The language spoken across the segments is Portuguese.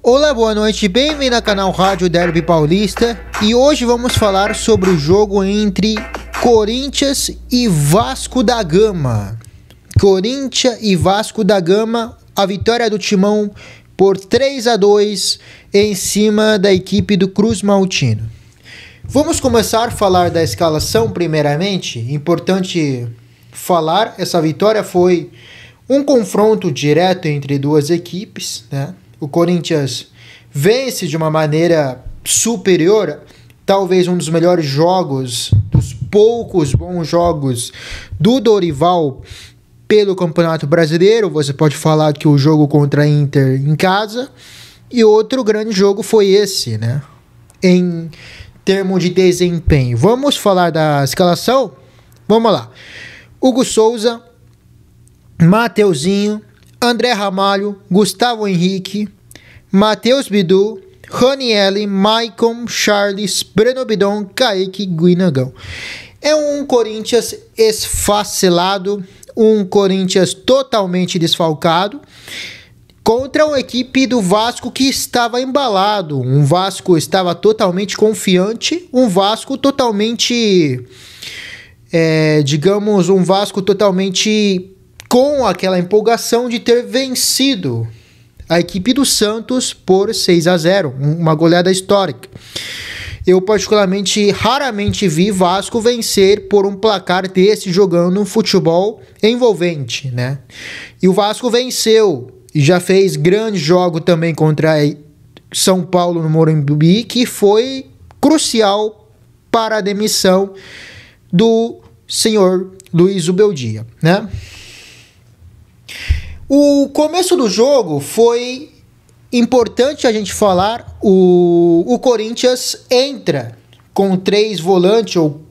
Olá, boa noite, bem-vindo ao canal Rádio Derby Paulista e hoje vamos falar sobre o jogo entre Corinthians e Vasco da Gama. Corinthians e Vasco da Gama, a vitória do Timão por 3-2 em cima da equipe do Cruz Maltino. Vamos começar a falar da escalação primeiramente. Importante falar, essa vitória foi um confronto direto entre duas equipes, né? O Corinthians vence de uma maneira superior, talvez um dos melhores jogos, dos poucos bons jogos do Dorival pelo Campeonato Brasileiro. Você pode falar que o jogo contra a Inter em casa, e outro grande jogo foi esse, né? Em termos de desempenho. Vamos falar da escalação? Vamos lá. Hugo Souza, Mateuzinho, André Ramalho, Gustavo Henrique, Matheus Bidu, Ranieri, Maicon, Charles, Breno Bidon, Kaique, Guinagão. É um Corinthians esfacelado, um Corinthians totalmente desfalcado, contra uma equipe do Vasco que estava embalado. Um Vasco estava totalmente confiante, um Vasco totalmente, um Vasco totalmente com aquela empolgação de ter vencido a equipe do Santos por 6-0, uma goleada histórica. Eu particularmente raramente vi Vasco vencer por um placar desse jogando um futebol envolvente, né? E o Vasco venceu e já fez grande jogo também contra São Paulo no Morumbi, que foi crucial para a demissão do senhor Luiz Ubeldia, né? O começo do jogo foi importante a gente falar. O Corinthians entra com 3 volantes ou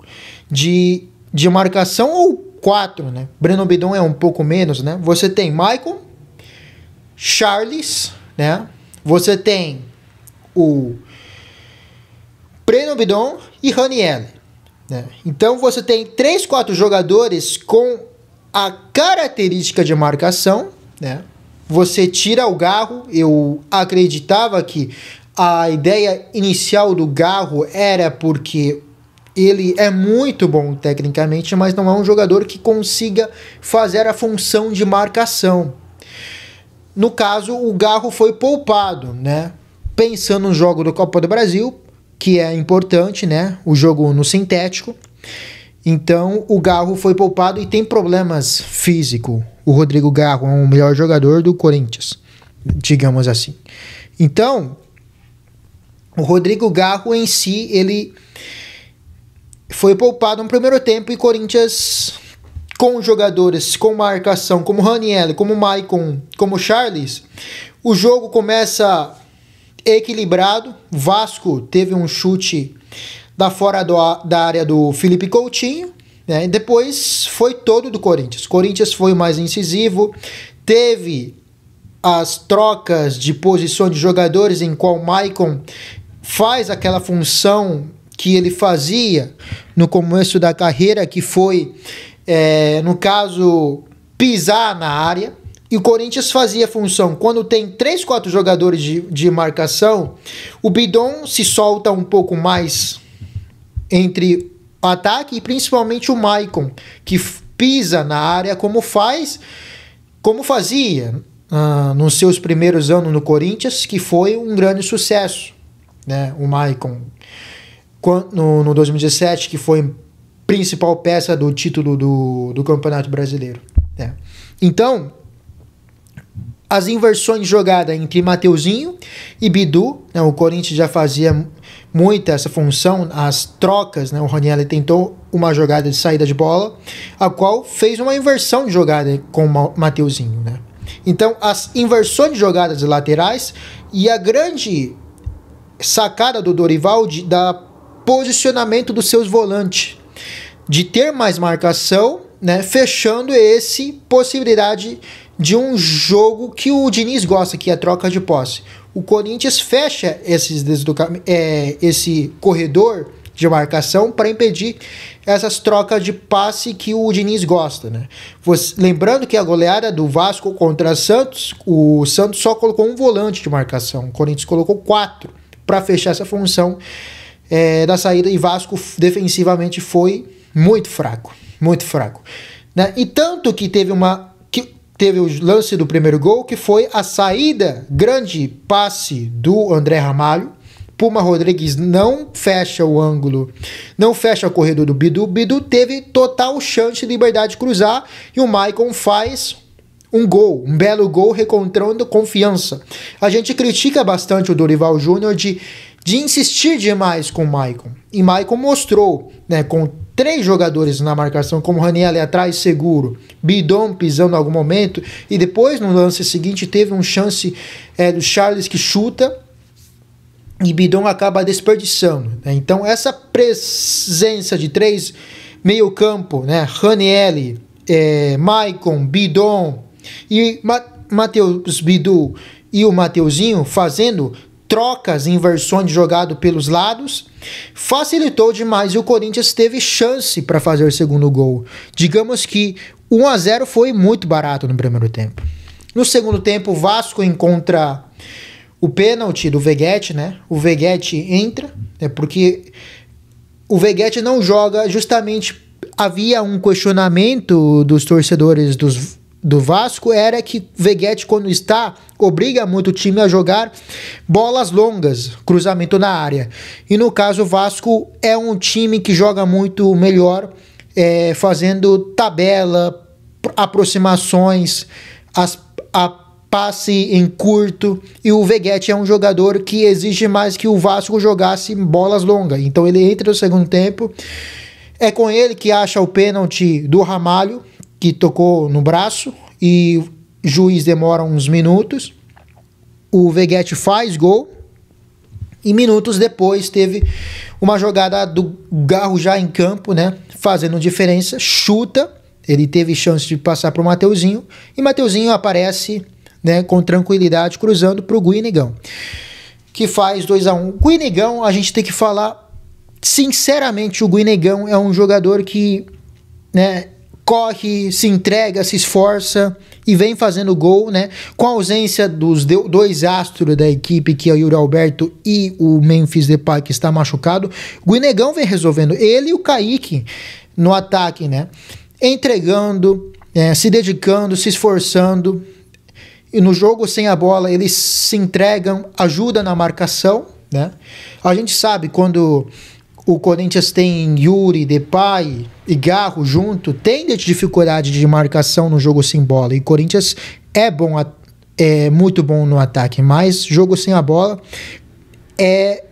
de marcação, ou 4, né? Breno Bidon é um pouco menos, né? Você tem Maicon, Charles, né? Você tem o Breno Bidon e Ranieri, né? Então você tem 3, 4 jogadores com a característica de marcação, né? Você tira o Garro. Eu acreditava que a ideia inicial do Garro era porque ele é muito bom tecnicamente, mas não é um jogador que consiga fazer a função de marcação. No caso, o Garro foi poupado, né? Pensando no jogo do Copa do Brasil, que é importante, né? O jogo no sintético. Então, o Garro foi poupado e tem problemas físicos. O Rodrigo Garro é o melhor jogador do Corinthians, digamos assim. Então, o Rodrigo Garro em si, ele foi poupado no primeiro tempo, e Corinthians, com jogadores com marcação, como Ranieri, como Maicon, como Charles, o jogo começa equilibrado. Vasco teve um chute da fora da área do Felipe Coutinho, né? Depois foi todo do Corinthians. Corinthians foi o mais incisivo, teve as trocas de posição de jogadores em qual Maicon faz aquela função que ele fazia no começo da carreira, que foi, no caso, pisar na área. E o Corinthians fazia a função, quando tem 3, 4 jogadores de marcação, o Bidon se solta um pouco mais entre o ataque, e principalmente o Maicon, que pisa na área como fazia nos seus primeiros anos no Corinthians, que foi um grande sucesso, né? O Maicon no 2017, que foi principal peça do título do Campeonato Brasileiro, né? Então, as inversões de jogada entre Mateuzinho e Bidu, né? O Corinthians já fazia muito essa função, as trocas, né? O Ranieri tentou uma jogada de saída de bola, a qual fez uma inversão de jogada com o Mateuzinho, né? Então, as inversões de jogadas laterais e a grande sacada do Dorival da posicionamento dos seus volantes, de ter mais marcação, né? Fechando esse possibilidade de um jogo que o Diniz gosta, que é a troca de posse. O Corinthians fecha esse corredor de marcação para impedir essas trocas de passe que o Diniz gosta, né? Lembrando que a goleada do Vasco contra o Santos só colocou um volante de marcação, o Corinthians colocou 4 para fechar essa função da saída, e Vasco defensivamente foi muito fraco, né? E tanto que teve o lance do primeiro gol, que foi a saída, grande passe do André Ramalho. Puma Rodrigues não fecha o ângulo, não fecha o corredor do Bidu. Bidu teve total chance de liberdade de cruzar, e o Maicon faz um belo gol, recontrando confiança. A gente critica bastante o Dorival Júnior de insistir demais com o Maicon. E Maicon mostrou, né, com 3 jogadores na marcação, como Raniel ali atrás seguro, Bidon pisando em algum momento, e depois no lance seguinte teve um chance do Charles que chuta, e Bidon acaba desperdiçando, né? Então essa presença de 3 meio campo, né, Raniel, Maicon, Bidon e Matheus Bidu e o Mateuzinho fazendo trocas, inversões de jogado pelos lados, facilitou demais, e o Corinthians teve chance para fazer o segundo gol. Digamos que 1-0 foi muito barato no primeiro tempo. No segundo tempo, o Vasco encontra o pênalti do Veguete, né? O Veguete entra, porque o Veguete não joga, justamente havia um questionamento dos torcedores do Vasco, era que Veguete, quando obriga muito o time a jogar bolas longas, cruzamento na área. E no caso, o Vasco é um time que joga muito melhor, fazendo tabela, aproximações, a passe em curto, e o Veguete é um jogador que exige mais que o Vasco jogasse bolas longas. Então ele entra no segundo tempo, é com ele que acha o pênalti do Ramalho, que tocou no braço, e o juiz demora uns minutos. O Veguete faz gol, e minutos depois teve uma jogada do Garro já em campo, né, fazendo diferença, chuta, ele teve chance de passar para o Mateuzinho, e Mateuzinho aparece, né, com tranquilidade, cruzando para o Guinegão, que faz 2-1. Guinegão, a gente tem que falar sinceramente, o Guinegão é um jogador que, né, corre, se entrega, se esforça e vem fazendo gol, né? Com a ausência dos 2 astros da equipe, que é o Yuri Alberto e o Memphis Depay, que está machucado, o Guinegão vem resolvendo. Ele e o Kaique no ataque, né? Entregando, se dedicando, se esforçando. E no jogo sem a bola, eles se entregam, ajudam na marcação, né? A gente sabe, quando o Corinthians tem Yuri, Depay e Garro junto, tem dificuldade de marcação no jogo sem bola. E o Corinthians é muito bom no ataque, mas jogo sem a bola é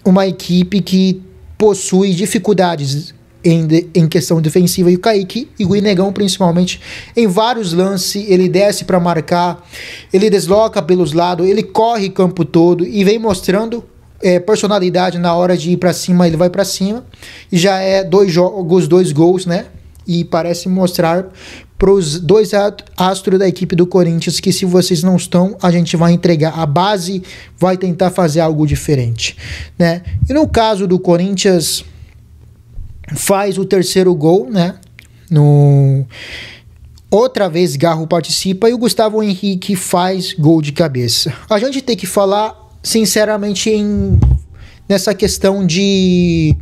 uma equipe que possui dificuldades em questão defensiva. E o Kaique e o Guinegão, principalmente, em vários lances, ele desce para marcar, ele desloca pelos lados, ele corre o campo todo e vem mostrando personalidade. Na hora de ir para cima, ele vai para cima, e já é 2 jogos, 2 gols, né? E parece mostrar para os 2 astros da equipe do Corinthians que, se vocês não estão, a gente vai entregar. A base vai tentar fazer algo diferente, né? E no caso do Corinthians, faz o terceiro gol, né? Outra vez Garro participa e o Gustavo Henrique faz gol de cabeça. A gente tem que falar sinceramente nessa questão de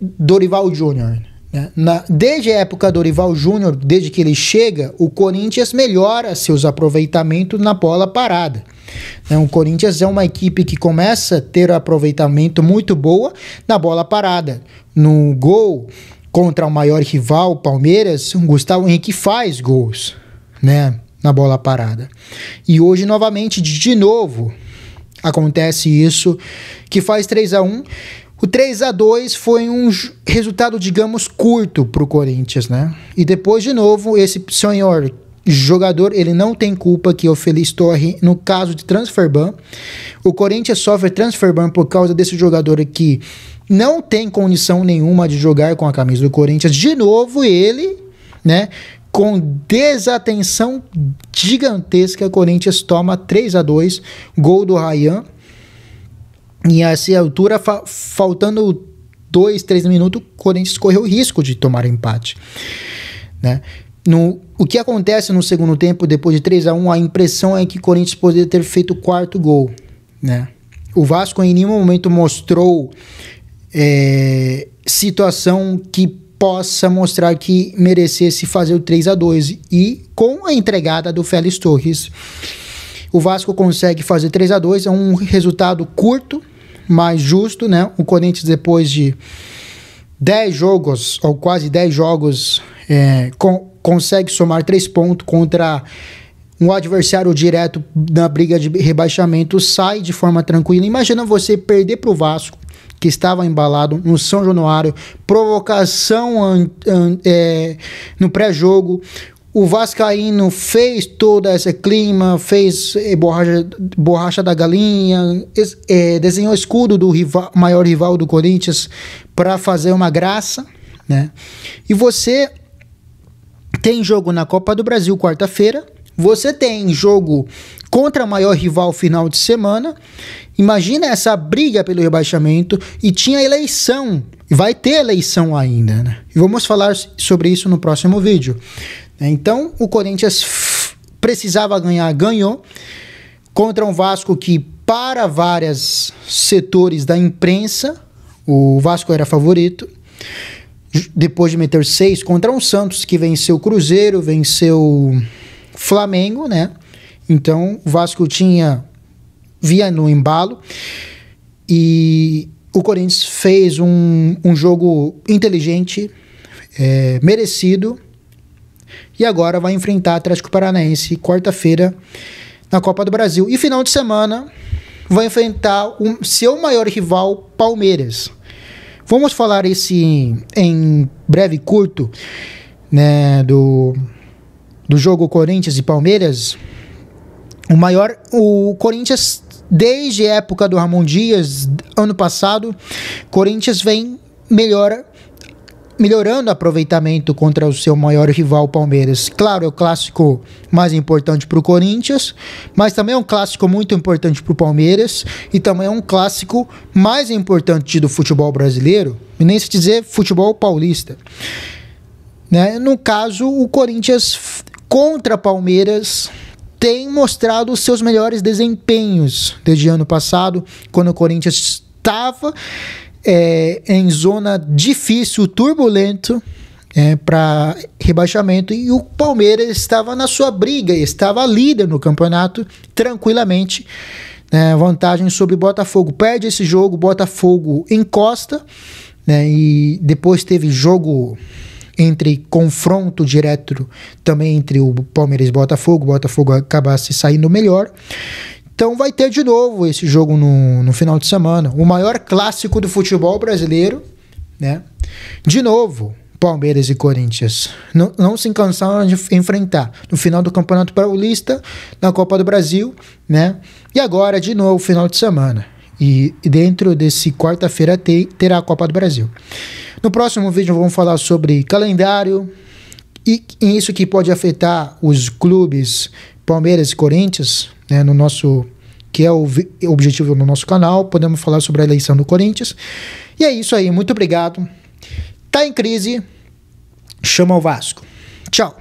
Dorival Júnior, né? Desde a época do Dorival Júnior, desde que ele chega, o Corinthians melhora seus aproveitamentos na bola parada. O Corinthians é uma equipe que começa a ter aproveitamento muito boa na bola parada. No gol contra o maior rival, o Palmeiras, o Gustavo Henrique faz gols, né, na bola parada. E hoje, novamente, de novo, acontece isso, que faz 3-1. O 3-2 foi um resultado, digamos, curto para o Corinthians, né? E depois, de novo, esse senhor jogador, ele não tem culpa, que é o Feliz Torre, no caso de transfer ban. O Corinthians sofre transfer ban por causa desse jogador aqui, não tem condição nenhuma de jogar com a camisa do Corinthians. De novo, ele, né, com desatenção gigantesca, Corinthians toma 3-2, gol do Ryan. E a essa altura, faltando 2, 3 minutos, o Corinthians correu o risco de tomar empate, né? O que acontece no segundo tempo, depois de 3-1, a impressão é que o Corinthians poderia ter feito o 4º gol, né? O Vasco em nenhum momento mostrou situação que possa mostrar que merecesse fazer o 3-2, e com a entregada do Félix Torres, o Vasco consegue fazer 3-2, é um resultado curto, mas justo, né? O Corinthians, depois de 10 jogos, ou quase 10 jogos, consegue somar 3 pontos contra um adversário direto na briga de rebaixamento, sai de forma tranquila. Imagina você perder para o Vasco, que estava embalado no São Januário, provocação no pré-jogo. O vascaíno fez todo esse clima, fez borracha da galinha, desenhou o escudo do maior rival do Corinthians para fazer uma graça, né? E você tem jogo na Copa do Brasil quarta-feira, você tem jogo contra o maior rival final de semana. Imagina essa briga pelo rebaixamento, e tinha eleição, vai ter eleição ainda, né? E vamos falar sobre isso no próximo vídeo. Então, o Corinthians precisava ganhar, ganhou, contra um Vasco que, para vários setores da imprensa, o Vasco era favorito. Depois de meter 6 contra um Santos, que venceu o Cruzeiro, venceu o Flamengo, né? Então, o Vasco via no embalo, e o Corinthians fez um jogo inteligente, merecido, e agora vai enfrentar o Atlético Paranaense quarta-feira na Copa do Brasil. E final de semana vai enfrentar o seu maior rival, Palmeiras. Vamos falar em breve, curto, né, do jogo Corinthians e Palmeiras. O Corinthians, desde a época do Ramon Dias, ano passado, Corinthians vem melhorando o aproveitamento contra o seu maior rival, Palmeiras. Claro, é o clássico mais importante para o Corinthians, mas também é um clássico muito importante para o Palmeiras, e também é um clássico mais importante do futebol brasileiro, e nem se dizer futebol paulista, né? No caso, o Corinthians contra Palmeiras tem mostrado os seus melhores desempenhos desde ano passado, quando o Corinthians estava em zona difícil, turbulento, para rebaixamento, e o Palmeiras estava na sua briga, estava líder no campeonato tranquilamente, vantagem sobre o Botafogo. Perde esse jogo, Botafogo encosta, né, e depois teve jogo entre confronto direto também entre o Palmeiras e o Botafogo acabasse saindo melhor. Então vai ter de novo esse jogo no final de semana, o maior clássico do futebol brasileiro, né? De novo, Palmeiras e Corinthians não se cansaram de enfrentar no final do Campeonato Paulista, na Copa do Brasil, né? E agora de novo final de semana. E dentro desse quarta-feira terá a Copa do Brasil. No próximo vídeo vamos falar sobre calendário e isso que pode afetar os clubes Palmeiras e Corinthians, né, que é o objetivo do nosso canal. Podemos falar sobre a eleição do Corinthians. E é isso aí, muito obrigado. Tá em crise, chama o Vasco. Tchau.